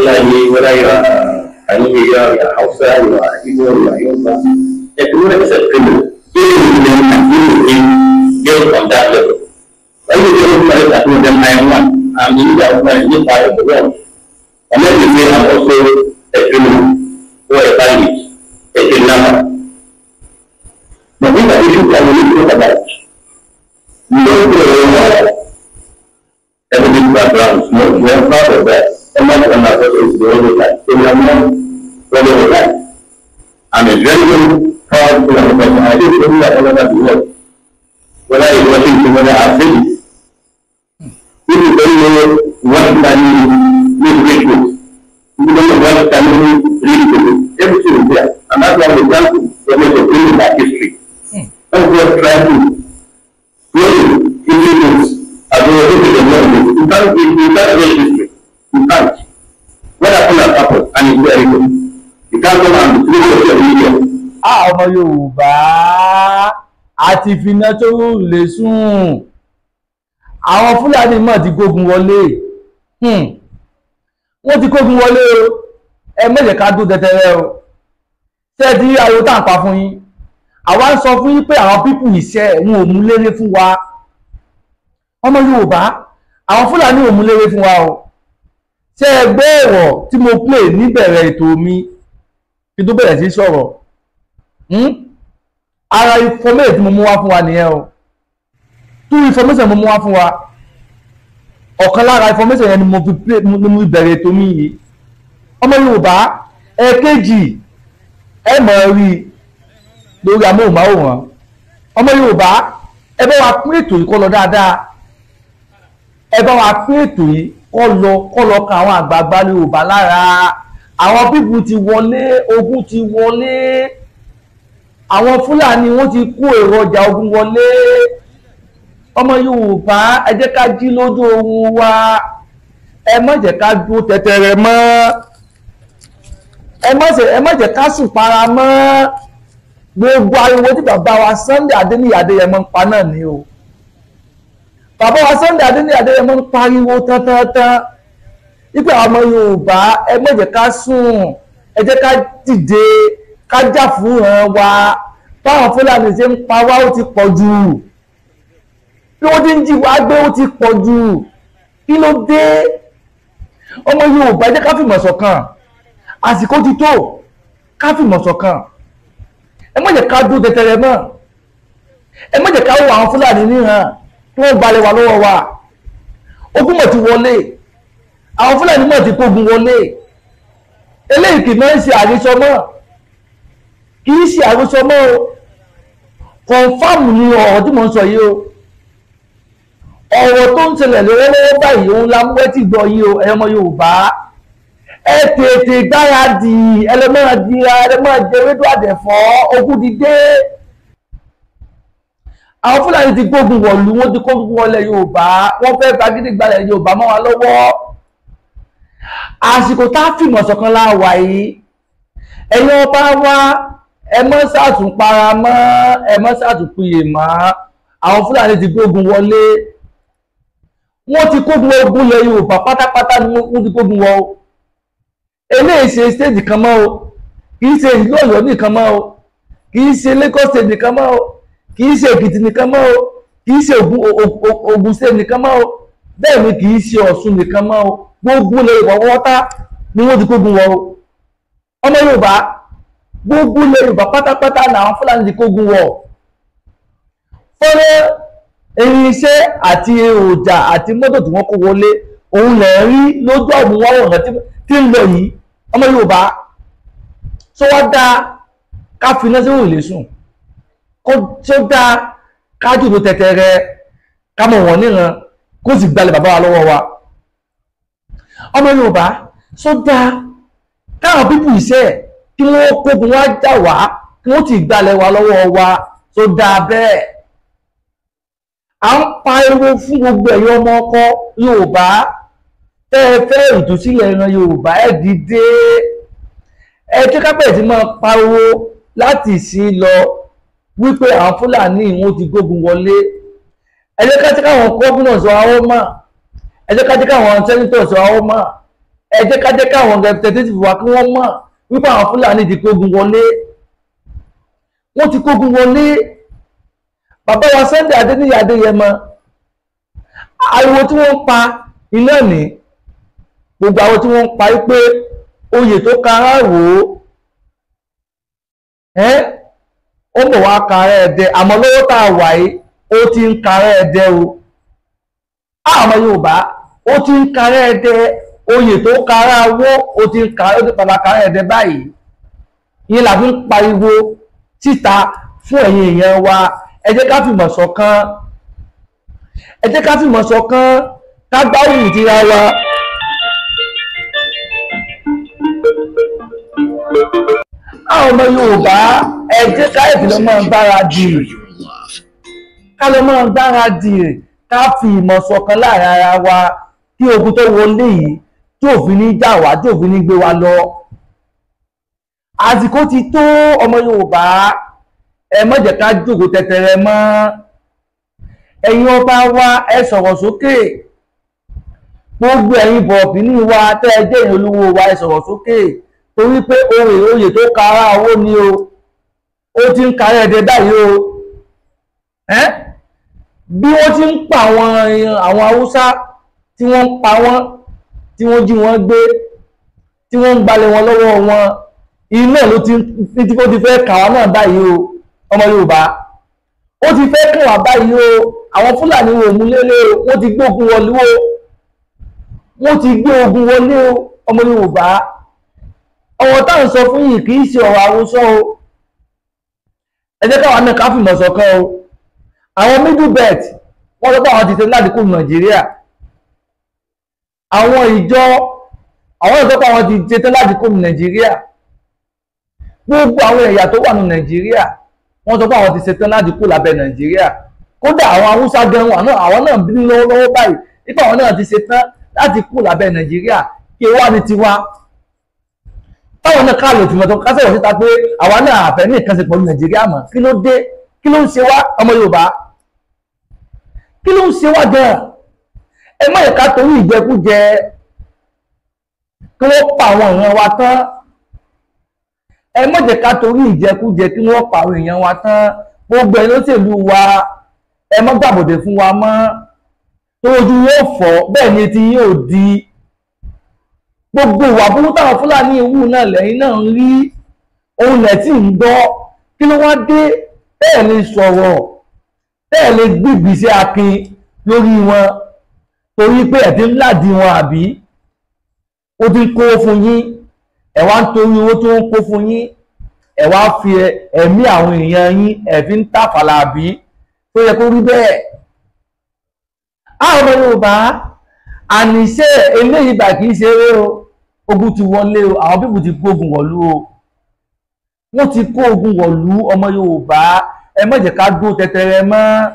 whether you are Kanuri, you are Hausa, you are Igbo, you are Yoruba, everyone is a criminal. Built on that level. When you don't find that with them, I am one. I'm the leader of my part of the world. And then you say I'm also a criminal, or a bandit, a kidnapper. But these are issues that we need to talk about. We don't know everything backgrounds, we are part of that. And not on our is the only time. So we are not all the time. I'm a very proud person. I think we are all over the world. Whether it's working together as cities, if you don't know what can you read books, if you don't know what can you read books, everything is there. And that's why we try to make a bring back history. And we are trying to create history books as well as the knowledge. You can't read history. You can't. What happened has happened, and it's very good. You can't come and create social media. Ọmọ Yorùbá àti ìfìnà tó lè sùn àwọn Fúlàní mọ̀ ti kógun wọlé wọ́n ti kógun wọlé o ẹ má jẹ́ ká dó tẹ́tẹ́rẹ́ o ṣé tí ayò tá ń pa fún yín àwa ń sọ fún yín pé àwọn pípù iṣẹ́ wọn ò mú léré fún wa ọmọ Yorùbá àwọn Fúlàní ò mú léré fún wa o ṣé ẹ gbọ́ ọ̀rọ̀ tí mo play níbẹ̀rẹ̀ ètò mi kí tó bẹ̀rẹ̀ sí sọ̀rọ̀ ara information mo mú wá fún wa nìyẹn o two information mo mú wá fún wa ọ̀kan lára information yẹn ni mo fi bẹ̀rẹ̀ ètò mi yìí ọmọ Yorùbá ẹ̀kejì ẹ mọ̀ rí lórí amóhùnmáwòrán ọmọ Yorùbá ẹ bá wa pín ètò yìí kó lọ dáadáa ẹ bá wa pín ètò yìí kó lọ kan àwọn àgbààgbà Yorùbá lára àwọn pípù ti wọlé ogun ti wọlé àwọn Fúlàní wọ́n ti kó èrò ọjà ogun wọlé ọmọ Yorùbá ẹ jẹ́ ká jí lójú oorun wa ẹ má jẹ́ ká dúró tẹ́tẹ́rẹ́ mọ́ ẹ má jẹ́ ká sùn para mọ́ gbogbo ariwo tí bàbá wa Sunday Adéníyì Adéyẹmọ ń pa náà ni o bàbá wa Sunday Adéníyì Adéyẹmọ ń pariwo tán wípé àwọn ọmọ Yorùbá ẹ má jẹ́ ká sùn ẹ jẹ́ ká dìde ká jà fún wa báwọn Fúlàní ṣe ń pa wá ó ti pọ̀ jù bí wọ́n ti ń jí wá gbé ó ti pọ̀ jù kí ló dé ọmọ Yorùbá jẹ́ ká fìmọ̀ ṣọ̀kan àsìkò ti tó ká fìmọ̀ ṣọ̀kan ẹ má jẹ́ ká dúró tẹ́tẹ́rẹ́ mọ́ ẹ má jẹ́ ká wo àwọn Fúlàní níhàn tí wọ́n gbalẹ̀ wá lọ́wọ́ wa ogun mọ̀ ti wọlé àwọn Fúlàní mọ̀ ti kógun wọlé eléyìí kì í máa ń ṣe àrísọ mọ́ kì í ṣe àrísọ mọ́ o kọ̀ǹfàmù ni ọ̀rọ̀ tí mo ń sọ yìí o ọ̀rọ̀ tó ń ṣẹlẹ̀ lọ́wọ́lọ́wọ́ báyìí òun la mú wẹ́tì gbọ́ yìí o ẹ̀yọ́mọ Yorùbá ẹ tètè gbáradì ẹlẹ́mọ̀ jẹ́rẹ́dọ́ àdẹ̀fọ́ ogun ti dé àwọn Fúlàní ti gbógun wọ̀lú wọ́n ti kógun wọlé Yorùbá wọ́n fẹ́ fagídí gbalẹ̀ Yorùbá mọ́ wa lọ́wọ́ àsìkò tá a fìmọ̀ ṣọ̀kan láwà yìí ẹ̀yin ọba wa ẹ mọ́ sàtún para mọ́ ẹ mọ́ sàtún pìyè mọ́ àwọn Fúlàní ti gbógun wọlé wọ́n ti kógun ogun lẹ Yorùbá pátápátá ni wọ́n ti kógun wọ o eléyìí ṣe stéèjì kan mọ́ o kì í ṣe ìlú Ọ̀yọ́ nìkan mọ́ o kì í ṣe Lagos state nìkan mọ́ o kì í ṣe Èkìtì nìkan mọ́ o kì í ṣe Ògùn state nìkan mọ́ o bẹ́ẹ̀ ni kì í ṣe Ọ̀ṣun nìkan mọ́ o gbogbo ilẹ̀ Yorùbá wọ́tá ni wọ́n ti kógun wọ o ọmọ Yorùbá gbogbo ilẹ̀ Yorùbá pátápátá làwọn Fúlàní ti kógun wọ fọ́nrẹ́ irinṣẹ́ àti èròjà àti mọ́tò tí wọ́n kó wọlé òun lẹ̀ rí lójú àmúwáwòrán tí ń lọ yìí ọmọ Yorùbá tó wá dá ká fi iná sí òrùlé sùn tó dá ká jùlọ tẹ̀tẹ̀rẹ̀ ká mọ̀ wọ́n níran kó sì gbalẹ̀ bàbá wa lọ́wọ́ wa ọmọ Yorùbá tó dá káwọn pípù iṣẹ́ kí wọ́n kógun wá jà wá kí wọ́n ti gbalẹ̀ wa lọ́wọ́ wa tó dá bẹ́ẹ̀ à ń pariwo fún gbogbo ẹ̀yọ́ ọmọ ọkọ Yorùbá tẹ́ ẹ fẹ́ ìtúsílẹ̀ ìran Yorùbá ẹ dìde ẹ jẹ́ ká bẹ̀rẹ̀ sí máa pariwo láti ìsìn lọ wípé àwọn Fúlàní wọn ti gbógun wọlé ẹ jẹ́ ká jẹ́ káwọn gómìnà sọ àwọn mọ̀ ẹ jẹ́ ká jẹ́ káwọn sẹ́nítọ̀ sọ àwọn mọ̀ ẹ jẹ́ ká jẹ́ káwọn representative wa kí wọ́n mọ̀ wípé àwọn Fúlàní ti kógun wọlé, wọ́n ti kógun wọlé. Bàbá wa Sunday Adéníyì Adéyẹmọ, ariwo tí wọ́n ń pa iná ní gbogbo àwọn tí wọ́n ń pa wípé oyè tó kára rò ó mọ̀ wá kára ẹ̀dẹ, àmọ́ lọ́wọ́ tá a wà yìí ó ti ń kára ẹ̀dẹ o. Àwọn Yorùbá ó ti ń kára ẹ̀dẹ, oyè tó kára wó ó ti ń kára, ó ti padà kára ẹ̀dẹ báyìí. Ìyẹn la fi ń pariwo síta fún ẹ̀yin èèyàn wa. Ẹ jẹ́ ká fìmọ̀ ṣọ̀kan, ẹ jẹ́ ká fìmọ̀ ṣọ̀kan, ká gbárùkù tira wa. Àwọn ọmọ Yorùbá ẹ jẹ́ ká ìfìlọ́ máa gbáradì, ká lọ máa gbáradì, ká fi ìmọ̀ ṣọ̀kan láàrin ara wa kí ogun tó wọlé yìí tí òfin ní jà wá, tí òfin ní gbé wa lọ. Àsìkò ti tó ọmọ Yorùbá, ẹ má jẹ́ ká jókòó tẹ̀tẹ̀rẹ̀ mọ́. Ẹ̀yin ọba wa ẹ sọ̀rọ̀ sókè, gbogbo ẹ̀yin bọ̀ọ̀bìnì wa tẹ́ ẹ jẹ́ ìyẹn olówó wa ẹ sọ̀rọ̀ sókè, torí pé oyè tó kára owó ni o, ó ti ń kára ẹ̀dẹ̀ báyìí o. Bí wọ́n ti ń pa àwọn Haúsá tí wọ́n ń pa wọ́n, tí wọ́n jí wọ́n gbé, tí wọ́n ń gbalẹ̀ wọn lọ́wọ́ wọn, iná ló ti fẹ́ kà wá náà báyìí o ọmọ Yorùbá, ó ti fẹ́ kàn wá báyìí o. Àwọn Fúlàní wo mú lélẹ̀ o, wọ́n ti gbé ogun wọlé o, wọ́n ti gbé ogun wọlé o ọmọ Yorùbá. Ọ̀rọ̀ táwọn sọ fún yìí kì í ṣe ọ̀rọ̀ àròsọ o. Ẹ jẹ́ káwọn náà ká fìmọ̀ ṣọ̀kan o. Àwọn middle belt wọ́n sọ pé àwọn ti ṣe láti kó Nàìjíríà. Àwọn ìjọ àwọn sọ pé àwọn ti ṣe láti kó Nàìjíríà. Gbogbo àwọn ẹ̀yà tó wà ní Nàìjíríà wọ́n sọ pé àwọn ti ṣetán láti kó lábẹ́ Nàìjíríà. Kódà àwọn Haúsá gan àwọn náà bí lọ́wọ́ báyìí nípa àwọn náà ti ṣetán láti kó lábẹ́ Nàìjíríà kí wá ní tiwa. Táwọn náà káàlò tìmọ̀ tó kásẹ̀ wọ̀ síta pé àwa náà àfẹ́ ní ìkànsẹ̀ pẹ̀lú Nàìjíríà mọ̀, kí ló dé, kí ló ń ṣe wá ọmọ Yorùbá, kí ló ń ṣe wá gan? Ẹ má yẹ ká torí ìjẹkújẹ kí wọ́n pa àwọn èèyàn wa tán. Ẹ má jẹ́ ká torí ìjẹkújẹ kí wọ́n pa àwọn èèyàn wa tán. Gbogbo ẹ̀ lóṣèlú wa ẹ má gbàbọ̀dẹ̀ fún wa mọ́, tó ojú yóò fọ́ bẹ́ẹ̀ ni etí yóò di. Gbogbo ìwà burúkú táwọn Fúlàní ìwú náà lẹ́yìn náà ń rí, ohun lẹ̀ tí ń gbọ́. Kí ló wá dé tẹ́ẹ̀ lè sọ̀rọ̀, tẹ́ẹ̀ lè gbìgbì sí akin lórí wọn torí pé ẹ̀ ti ń ládìí wọn àbí ó ti ń kó fún yín, ẹ wá ń torí owó tó ń kó fún yín, ẹ wá fi ẹ̀mí àwọn èèyàn yín ẹ fi ń tàfàlà àbí tó yẹ kó rí bẹ́ẹ̀. Àwọn ọmọ Yorùbá àníṣe eléyìí bà kìí ṣe eré o, ogun ti wọlé o, àwọn bíbù ti gbógun wọ̀lú o, wọ́n ti kó ogun wọ̀lú ọmọ Yorùbá. Ẹ má jẹ́ ká dúró tẹ̀tẹ̀rẹ̀ mọ́,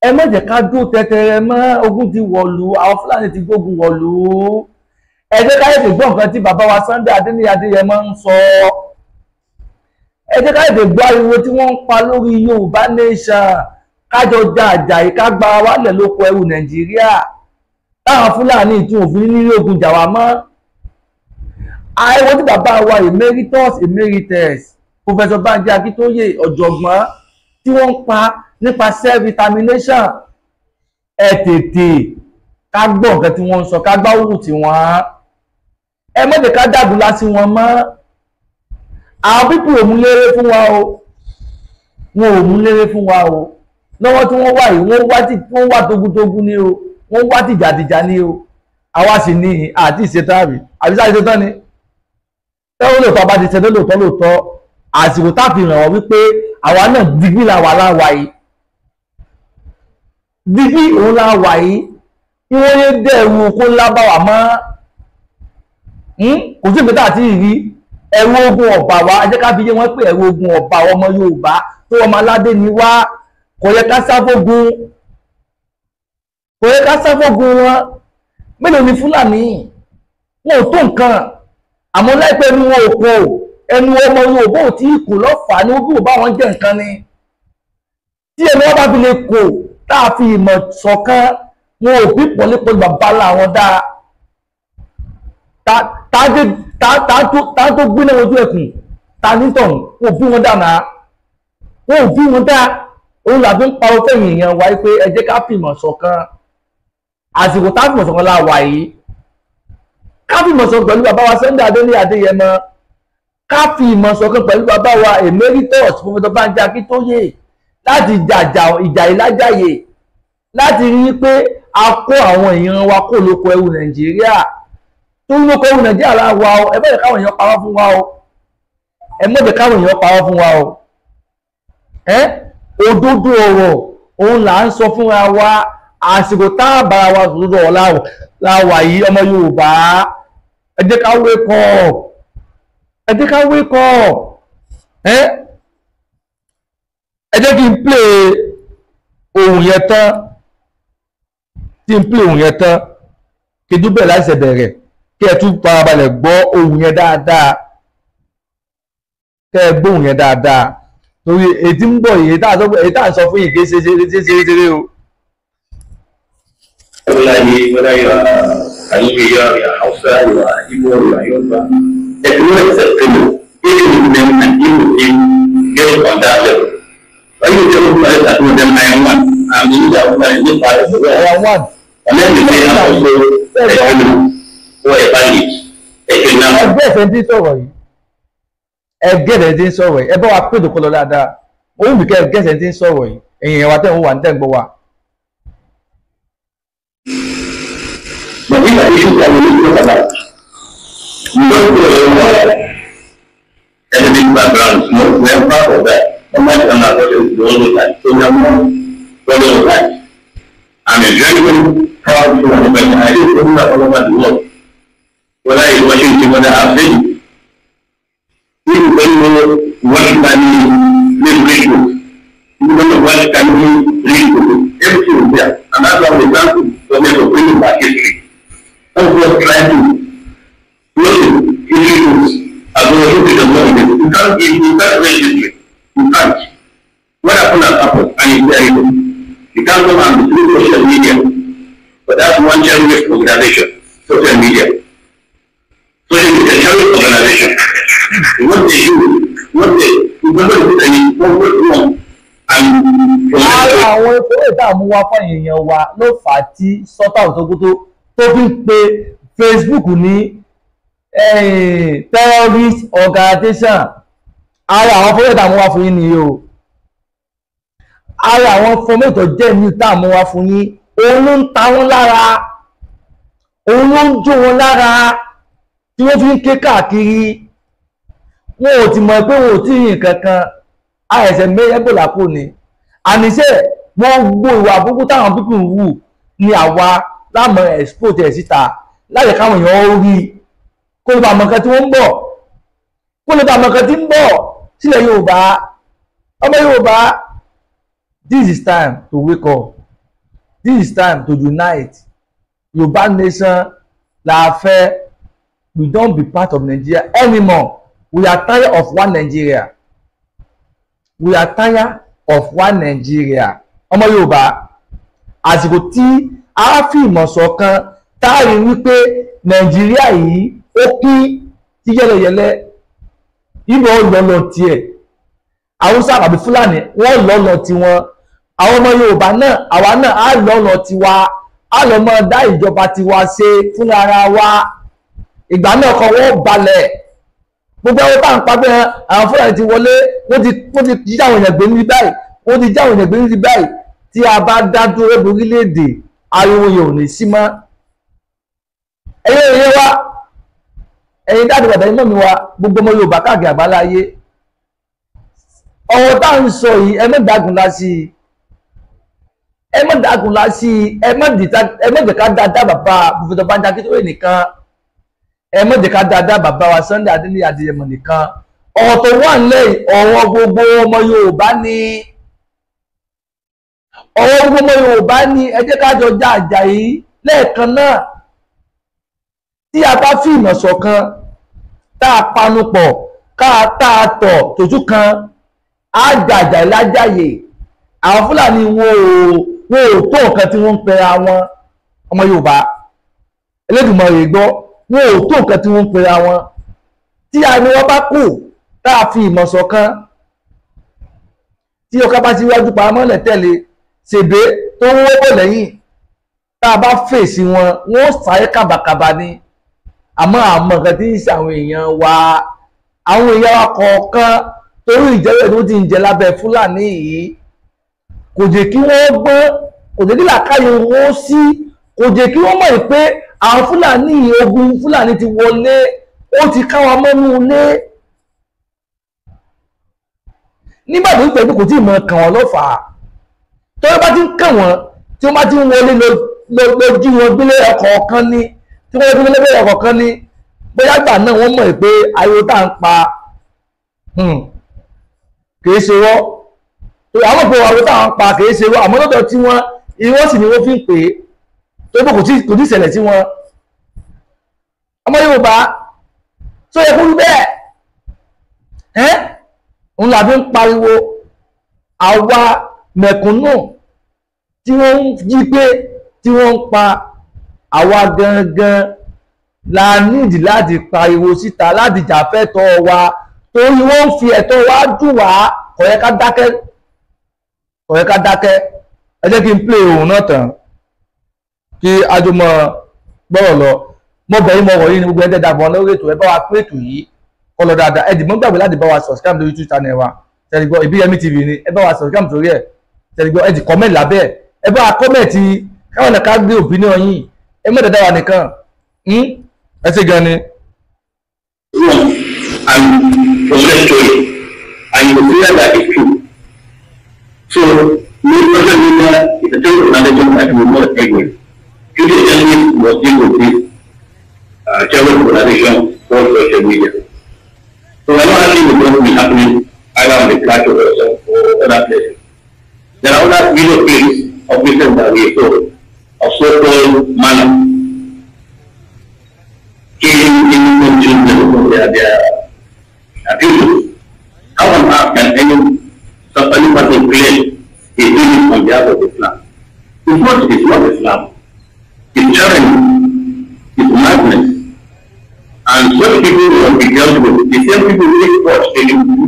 ẹ má jẹ́ ká dúró tẹ̀tẹ̀rẹ̀ mọ́, ogun ti wọ̀lú, àwọn Fúlàní ti gbógun wọ̀lú. Ẹ jẹ́ ká lè gbọ́ nǹkan tí bàbá wa Sunday Adéníyì Adéyẹmọ ń sọ. Ẹ jẹ́ ká lè gbọ́ ariwo tí wọ́n ń pa lórí Yorùbá nation, kájọ jà àjàyí ká gba wálẹ̀ lóko ẹrù Nàìjíríà, táwọn Fúlàní tún òfin nílé ogun jà wá mọ́. Ariwo tí bàbá wa emeritus Professor Banji Akíntóyè ọ̀jọ̀gbọ́n tí wọ́n ń pa nípa self-determination, ẹ tètè ká gbọ́ nǹkan tí wọ́n ń sọ, ká gbárùkù tì wọ́n. Ẹ má jẹ́ ká dàgúlá sí wọn mọ́. Àwọn pípù ò mú léré fún wa o, wọn ò mú léré fún wa o. Lọ́wọ́ tí wọ́n wà yìí wọ́n wá tógúntógún ní o, wọ́n wá tìjàtìjà ní o. Àwa sì ní àti ìṣetán àbí sáré ṣetán ni. Tẹ́wọ́n lóòótọ́ bá ti ṣetán lóòótọ́ àsìkò táàfin ràn wọ́n wípé àwa náà digbí la wà láwà yìí, digbí òun la wà yìí, kí wọ́n yé dẹ̀rù kó lábà wà mọ́. Kò sí ìpẹ́tà àti ìrí ẹ̀rù ogun ọ̀bà wa, ẹ jẹ́ ká fi yé wọn pé ẹ̀rù ogun ọ̀bà ọmọ Yorùbá tó ọmọ aládé ni wá, kò yẹ ká sáfógun, kò yẹ ká sáfógun wọn. Mélòó ni Fúlàní wọn ò tó nǹkan, àmọ́ láìpẹ́ ẹnu wọn ò kò, ẹnu ọmọ Yorùbá ò tí ì kò lọ́fàá ní ojú òbá wọn jẹ́ nǹkan ni. Tí ẹni wọn bá fi lè kò tá a fi ìmọ̀ ṣọ̀kan, wọn ò bí pọ̀lẹ́pọ̀lẹ́ bàbá láwọn dáa. ta tó gbé náà ojú ẹkùn ta nítọ̀hún wọn bí wọn dáná wọn ò bí wọn dá òun làbí ń parọ́ fẹ̀yìn èèyàn wáyé pé ẹ jẹ́ ká fìmọ̀ ṣọ̀kan àsìkò tá fìmọ̀ ṣọ̀kan láwà yìí ká fìmọ̀ ṣọ̀kan pẹ̀lú bàbá wa Sunday Adéyẹmọ ká fi ìmọ̀ ṣọ̀kan pẹ̀lú bàbá wa Emeritus Professor Banji Akíntóyè láti ìjà ìlájàyè láti rí pé a kó àwọn èèyàn wa kó lóko ẹrù Nàìjíríà tó ń lóko ẹrù Nàìjíríà lára wa o ẹ bẹ́ẹ̀ káwọn èèyàn parọ́ fún wa o ẹ mọ̀jẹ̀ káwọn èèyàn parọ́ fún wa o òdodo ọ̀rọ̀ òun là ń sọ fúnra wa àsìkò tá a bára wa sòdodo ọ̀la láwà yìí ọmọ Yorùbá ẹ jẹ́ ká wake up ẹ jẹ́ ká wake up ẹ jẹ́ kí n play ohun yẹn tán tí n play ohun yẹn tán kí n tún bẹ̀rẹ̀ láti ṣẹ̀bẹ̀rẹ̀ kí ẹ tún farabalẹ̀ gbọ́ ohun yẹn dáadáa kẹ́ ẹ gbóhùn yẹn dáadáa torí ètí ń bọ̀ yìí èyí tá à ń sọ fún yìí kì í ṣe o. whether you are Kanuriya, you are Hausa, you are Igbo, you are Yoruba, everyone is a fellow. Even them and even get on that level. When you tell people that them I am one, I'm in this part of the world. I am one. And then you say I'm also a fellow or a bandit. Ẹgbẹ́ ẹ̀fẹ̀ tí ń sọ̀rọ̀ yìí ẹgbẹ́ ẹ̀ tí ń sọ̀rọ̀ yìí ẹ bá wa pé ìdókòó lọ dáadáa oyún bìkẹ́ ẹgbẹ́ ẹ̀ tí ń sọ̀rọ̀ yìí ẹ̀yìn ẹ̀wà tẹ̀ ń wà ní tẹ̀ ń gbọ́ wa. But these are issues that we need to talk about. We don't know ethnic background, no, we are part of that. No matter how much is the only time. So we are more problem of that. I'm a very, very proud to have been. I didn't know that all over the world. Whether it's Washington, whether I've been. People don't know what can be read books. People don't know what can be read books. Everything is there. And that's why we want to bring it back history. That's what trying to close history books. As well as look at the moment. You can't read history. You can't. What happened has happened, and it's terrible. You can't come and do social media. But that's one terrorist organization, social media. Social media is a terrorist organization. What they do, ara àwọn ìfowópamọ́ tá a mú wá fún èèyàn wa ló fà á tí sọ́tà òtókótó tó fi ń pe Facebook ní terrorist organization. Ara àwọn ìfowópamọ́ tá a mú wá fún yín nìyí o. Ara àwọn ìfowópamọ́ tó jẹ́ ní tá a mú wá fún yín òun ló ń ta wọ́n lára òun ló ń jó wọn lára tí wọ́n fi ń ké káàkiri. Wọn ò ti mọ̀ pé wọn ò tí ì yìn kankan àìsẹ̀ mẹ́yẹ́bò lápò ni àníṣe gbogbo ìwà àbúkú táwọn pípù ń wù ní àwa láàmú export ẹ̀ síta láti káwọn èèyàn ó rí kó lè bá mọ̀kan tí wọ́n ń bọ̀ kó lè bá mọ̀kan tí ń bọ̀ sílẹ̀ Yorùbá ọmọ Yorùbá. This is time to wake up. This is time to unite. Yorùbá nation la fẹ́. We don't be part of Nigeria anymore. We are tired of one Nigeria. We are tired of one Nigeria. Ọmọ Yorùbá, àsìkò tí a fi ìmọ̀ ṣọ̀kan táàrí wípé Nàìjíríà yìí ó pín tí yẹ́lẹyẹ̀lẹ. Ìgbò lọ́lọ́ tiẹ̀. Haúsá àbí Fúlàní wọ́n lọ́lọ́ tiwọn. Àwọn ọmọ Yorùbá náà, àwa náà á lọ́lọ́ tiwa. Á lọ mọ dá ìjọba tiwa ṣe fún ara wa. Ìgbà náà kan wọ́n balẹ̀. Gbogbo ẹwọ́ tá à ń pa pé àwọn Fúlàní ti wọlé wọ́n ti jí àwọn èèyàn gbé ní báyìí wọ́n ti jí àwọn èèyàn gbé ní báyìí tí a bá dá dúró orílẹ̀-èdè ariwo yẹn ò ní sí mọ́. ẹ̀yin èèyàn wa ẹ̀yin dáàdì bàbá iná mi wa gbogbo ọmọ Yorùbá káàkiri àgbáláyé ọ̀rọ̀ tá à ń sọ yìí ẹ má dágun lásì ẹ má dágun lásì ẹ má jẹ́ ká dáadáa bàbá Professor Banji Akíntóyè nìkan. Ẹ má jẹ́ ká dáadáa bàbá wa Sunday Adéyẹmọ nìkan ọ̀rọ̀ tó wà nílẹ̀ ọ̀rọ̀ gbogbo ọmọ Yorùbá ni ọ̀rọ̀ gbogbo ọmọ Yorùbá ni ẹ jẹ́ ká jọ já àjà yìí lẹ́ẹ̀kan náà tí a bá fi ìmọ̀ ṣọ̀kan tá a panupọ̀ tá a tọ̀ tójú kan á jàjà lájàyè àwọn Fúlàní wọn ò tó nǹkan tí wọ́n ń pera wọn ọmọ Yorùbá Elédùmarè gbọ́ wọn ò tó nǹkan tí wọ́n ń pera wọn tí àní wọn bá kù tá a fi ìmọ̀ ṣọ̀kan tí ọkà bá ti wájú paramọ́lẹ̀ tẹ̀lé ṣèbé tó ń wọ́pọ̀ lẹ́yìn tá a bá fèsì wọn wọ́n sáré kàbàkàbà ni àmọ́ àmọ́ nǹkan tí ń ṣe àwọn èèyàn wa kọ̀ọ̀kan torí ìjẹ́rẹ́ tó ti ń jẹ lábẹ́ Fúlàní yìí kò jẹ́ kí wọ́n gbọ́n kò jẹ́ kí làákàyè wọn sí kò jẹ́ kí wọ́n mọ̀ pé àwọn Fúlàní ogun Fúlàní ti wọlé ó ti ká wa mọ́nú ilé nígbà tó ń pẹ̀lú kò tí ì mọ̀ kàn wọ́n lọ́fàá tó bá ti ń kàn wọ́n tí wọ́n bá ti ń wọlé lójú wọn gbélé ọkọ̀ kan ní tí wọ́n gbélé lórí ọkọ̀ kan ní bóyá gbà náà wọ́n mọ̀ pé ariwo tá à ń pa kìí ṣe wọ́ àwọn òpó ariwo tá à ń pa kìí ṣe wọ́ àmọ́ lọ́dọ̀ tí wọ́n irọ́ sì ni wọ́n fi ń pè é tó bó kò tí ìṣẹ̀lẹ̀ sí wọn ọmọ Yorùbá tó yẹ kó rí bẹ́ẹ̀ òun làbí ń pariwo àwa mẹ̀kúnnù tí wọ́n ń jí pé tí wọ́n ń pa àwa gangan la nídìí láti pariwo síta láti jà fẹ́tọ́ wa torí wọ́n ń fi ẹ̀tọ́ wa dùn wá kò yẹ ká dákẹ́ ẹ jẹ́ kí n play òun náà tán kí ajọmọ gbọ́rọ̀ lọ mọ́ bẹ̀rẹ̀ mọ́ wọ̀nyí ní gbogbo ẹ̀dẹ̀ dàbọ̀ lórí ètò ẹ bá wa pé ètò yìí kọ́ lọ dáadáa ẹ dìbò gbàgbé láti bá wa subscribe lórí YouTube channel wa tẹ̀lẹ́gbọ́ Ibiyemi TV ni ẹ bá wa subscribe torí ẹ̀ tẹ̀lẹ́gbọ́ ẹ ti comment lábẹ́ ẹ bá wa comment káwọn ẹ̀ka gbé opinion yìí ẹ mọ̀ dáadáa wa nìkan ẹ ṣe gan ni. And process story and you clear that is true. So social media is a tool of knowledge that will not segment. Today journalist was deal with this travel polarization for social media. So I don't think it will be happening either on the platform or other places. There are other video clips of places that we saw of so-called manner killing innocent children from their abuse. How on earth can any person claim he did it on behalf of Islam? It's not Islam. It's tyranny. It's madness. And such people will be dealt with. The same people who take force, they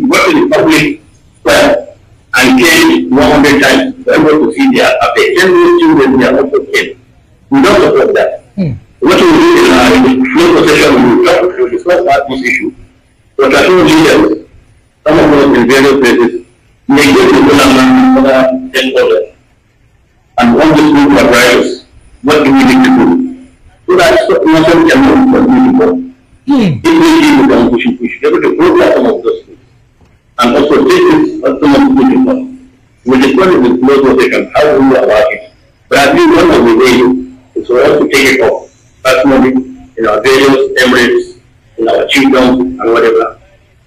work in the public square and kill 100 times for everyone to see their affect. Then those children, they are also killed. We don't support that. What we do in no possession, we will try to discuss this issue. But traditional leaders, some of us in various places, negate the Ulama and other stakeholders and want this group of rights. What do we need to do? So that nothing can move what we need to do. If we need to come, we should be able to program some of those things. And also take this as some of the people. We discuss it with close protection, how we are working. But I think one of the ways is for us to take it off personally in our various emirates, in our chiefdoms and whatever.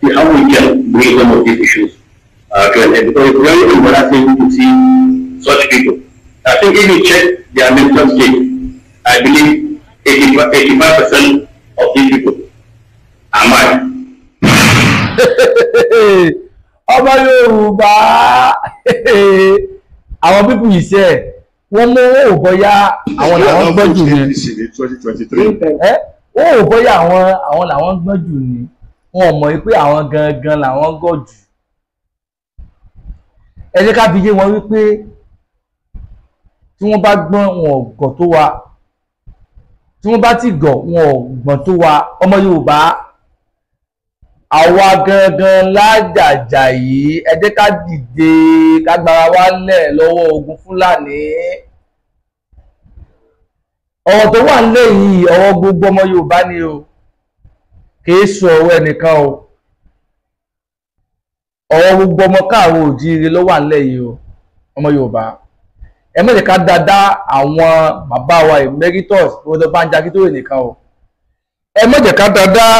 See how we can bring some of these issues to an end. Because it's very embarrassing to see such people. I think if you check their mental state, I believe 85% of these people are mad. ọmọ Yorùbá àwọn pípù yìí ṣe wọ́n mú owó bọ́yá àwọn làwọn gbọ́n jù ní owó bọ́yá àwọn làwọn gbọ́n jù ní wọn mọ̀ pé àwọn gangan làwọn gọ̀ jù. ẹ jẹ́ ká fi yé wọn wípé tí wọ́n bá gbọ́n wọn ò gọ̀ tó wa tí wọ́n bá ti gọ̀ wọn ò gbọ́n tó wa. ọmọ Yorùbá àwa gangan lájàjà yìí ẹ jẹ́ ká dìde ká gbára wálẹ̀ lọ́wọ́ ogun Fúlàní. ọ̀rọ̀ tó wà nílẹ̀ yìí ọ̀rọ̀ gbogbo ọmọ Yorùbá ni o kìí sọ ọ̀rọ̀ ẹnìkan o ọ̀rọ̀ gbogbo ọmọ káàrọ̀ òjíire ló wà nílẹ̀ yìí o ọmọ Yorùbá. ẹ má jẹ́ ká dáadáa àwọn bàbá wa emeritus Professor Banji Akintoye nìkan o ẹ má jẹ́ ká dáadáa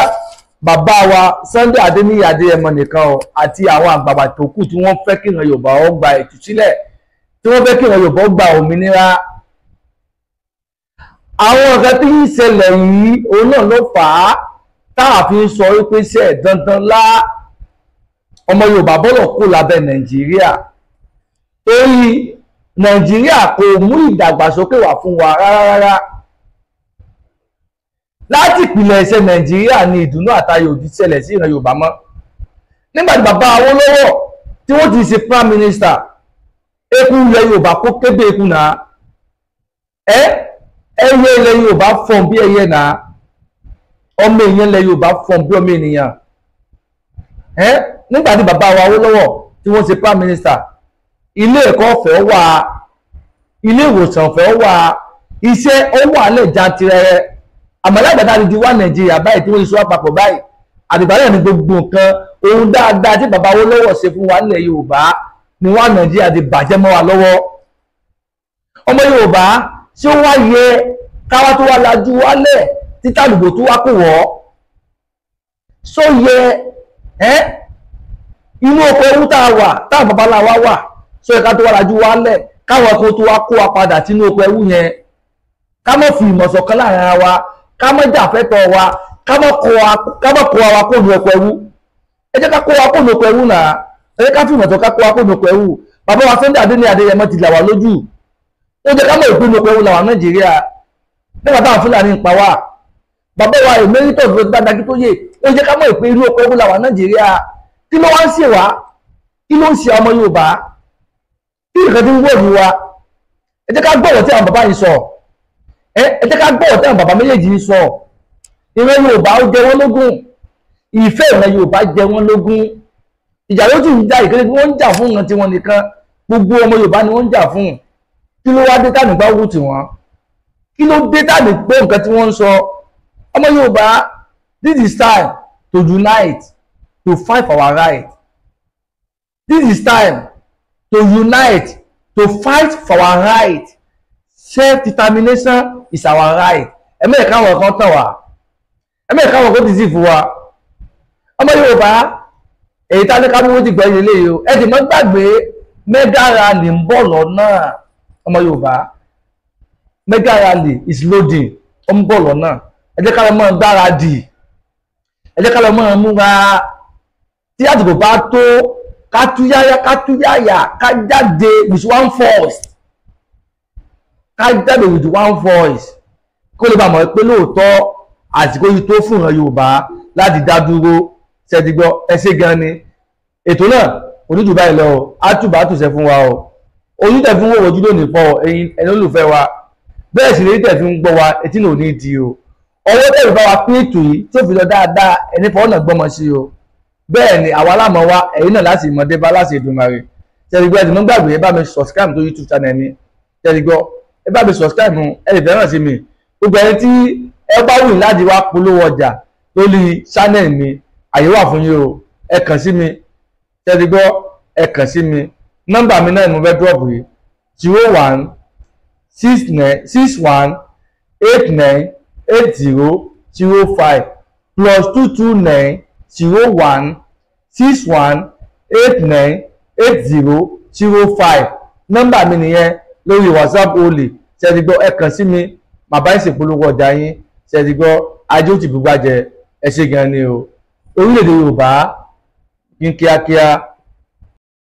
bàbá wa Sunday Adéníyì Adéyẹmọ nìkan o àti àwọn àgbààgbà tó kù tí wọ́n fẹ́ kí ìran Yorùbá ó gba ìtúsílẹ̀ tí wọ́n fẹ́ kí ìran Yorùbá ó gba òmìnira. àwọn nǹkan tí ń ṣẹlẹ̀ yìí òun náà ló fà á táà fi ń sọ wípé ṣe dandan lá ọmọ Yorùbá bọ́lọ̀ kó lábẹ́ Nàìjíríà torí Nàìjíríà kò mú ìdàgbàsókè wá fún wa rárá láti ìpìlẹ̀ ẹ̀ṣẹ̀ Nàìjíríà ni ìdùnnú àtayọ̀ òdì ṣẹlẹ̀ sí ìran Yorùbá mọ́. Nígbà tí bàbá Awólọ́wọ̀ tí wọ́n ti ṣe prime minister, eku ilẹ̀ Yorùbá kó kébé eku náà, ẹyẹ ilẹ̀ Yorùbá fọ̀n bí ẹyẹ náà, ọmọ èèyàn ilẹ̀ Yorùbá fọ̀n bí ọmọ ènìyàn. Nígbà tí bàbá wa Awólọ́wọ̀ tí wọ́n ṣe prime minister, ilé ẹ̀kọ́ ọ̀fẹ́ wà, ilé ìwòsàn ọ̀fẹ́ wà, iṣẹ́ ó wà lẹ̀ jantirẹrẹ. Àmọ́ lágbàdá di wá Nàìjíríà báyìí tí wọ́n ṣe wá papọ̀ báyìí, àdìbàlẹ̀ ní gbogbo nǹkan ohun dáadáa tí bàbá Awólọ́wọ̀ ṣe fún wa nílẹ̀ Yorùbá ni wá Nàìjíríà di bàjẹ́ mọ́ wa lọ́wọ́. Ọmọ Yorùbá tí ó wá yẹ káwá tó wá lajú wálẹ̀ títà àdùgbò tó wá kò wọ́, só yẹ inú oko ewu tá a wà táwọn babaláwa wà, só yẹ ká tó wá lajú wálẹ̀ káwọn kan tó wá kó wa padà sínú oko ewu yẹn, ká mọ̀ fi ìmọ̀ ṣọ̀kan láàrin ara wa, ká mọ̀ jà fẹ́tọ̀ wa, ká mọ̀ kó wa kó nu oko ewu. Ẹ jẹ́ ká kó wa kó nu oko ewu náà, ẹ jẹ́ ká fi ìmọ̀ ṣọ̀kan kó wa kó nu oko ewu. Bàbá wa Sunday Adéníyì Adéyẹmọ ti là wá lójú, ó jẹ́ ká mọ̀ ìpín oko ewu là wà Nàìjíríà nígbà táwọn Fúlàní ń pa wá. Bàbá wa Emeritus ló ti bá dákí tó yè, ó jẹ́ ká mọ̀ ìpín irú oko ewu là wà Nàìjíríà. Kí ló wá ń ṣe wá? Kí ló ń ṣe ọmọ Yorùbá? Kí nǹkan tí ń wọ̀ ní wa? Ẹ jẹ́ ká gbọ́rọ̀ tí àwọn bàbá yìí sọ, ẹ jẹ́ ká gbọ́rọ̀ tí àwọn bàbá méjèèjì yìí sọ. Ìran Yorùbá ó jẹ wọ́n lógún, ìfẹ́ ìran Yorùbá jẹ wọ́n lógún. Ìjà ló sì ń jà ìkéde tí wọ́n ń jà fún nǹkan tí wọ́n nìkan, gbogbo ọmọ Yorùbá ni wọ́n ń jà fún. Kí ló wá dé tàbí bá wù tí wọ́n? Kí ló dé tàbí pé nǹkan tí wọ́n ń sọ? Ọmọ Yorùbá, this is time to unite, to fight for our right. This is time to unite, to fight for our right. Self-determination is our right. Ẹ̀mẹ́ káwọn kan tàn wá, ẹ̀mẹ́ káwọn kan ti sì fún wa. Ọmọ Yorùbá, èyí tá ní ká wíwó ti gbọ́ ilé yìí o, ẹ ti mọ́ gbàgbé mega rally ń bọ̀ lọ́nà. Ọmọ Yorùbá, mega rally is loading, ó ń bọ̀ lọ́nà. Ẹ jẹ́ ká lọ mọ́ gbáradì, ẹ jẹ́ ká lọ mọ́ múra. Tí àdìgbò bá tó, ká túyáyá, ká jáde with one force, ká jáde with one voice, kó lè bá mọ̀ pé lóòótọ́ àsìkò yìí tó fún ìran Yorùbá láti dá dúró. Ṣẹ́dígbọ́ ẹ ṣé gan ni. Ètò náà oníjù báyìí lọ átùbà tùṣẹ́ fún wa o. Ojú tẹ̀ fún wọ́n ojú lónìí fọ́ ẹni olùfẹ́ wa, bẹ́ẹ̀ sì lè tẹ̀ fi ń gbọ́ wa etí náà ní di o. Ọwọ́ tẹ̀ bá wa pín ètò yìí tó fi lọ dáadáa ẹni fọ́ ọ̀nà gbọ́mọ sí o. Bẹ́ẹ̀ ni àwa lámọ̀ wa ẹ̀yin náà láti ìmọ̀dé bá láti Èdùmàrè. Ṣẹ́dígbọ́ ẹ ti mọ́ gbàgbé ẹ bá mi subscribe tó YouTube channel mi. Ṣẹ́dígbọ́ ẹ bá mi subscribe mu ẹ lè fẹ́ràn sí mi. Gbogbo ẹni tí ẹ bá wù láti wá polówó ọjà lórí channel mi, àyè wà fún yín o, ẹ kàn sí mi. Ṣẹ́dígbọ́ ẹ kàn sí mi. Nọ́mbà mi náà ni mo fẹ́ drop yìí 01 69 61 89 80 05 plus 229 01 61 89 80 05. Nọ́mbà mi nìyẹn lórí WhatsApp only. Ṣẹ́dígbọ́ ẹ kàn sí mi, bàbá ìṣèpolówó ọjà yín. Ṣẹ́dígbọ́ ajé ó ti bùgbàjẹ́, ẹ ṣé gan ni o. Orílẹ̀-èdè Yorùbá ní kíákíá.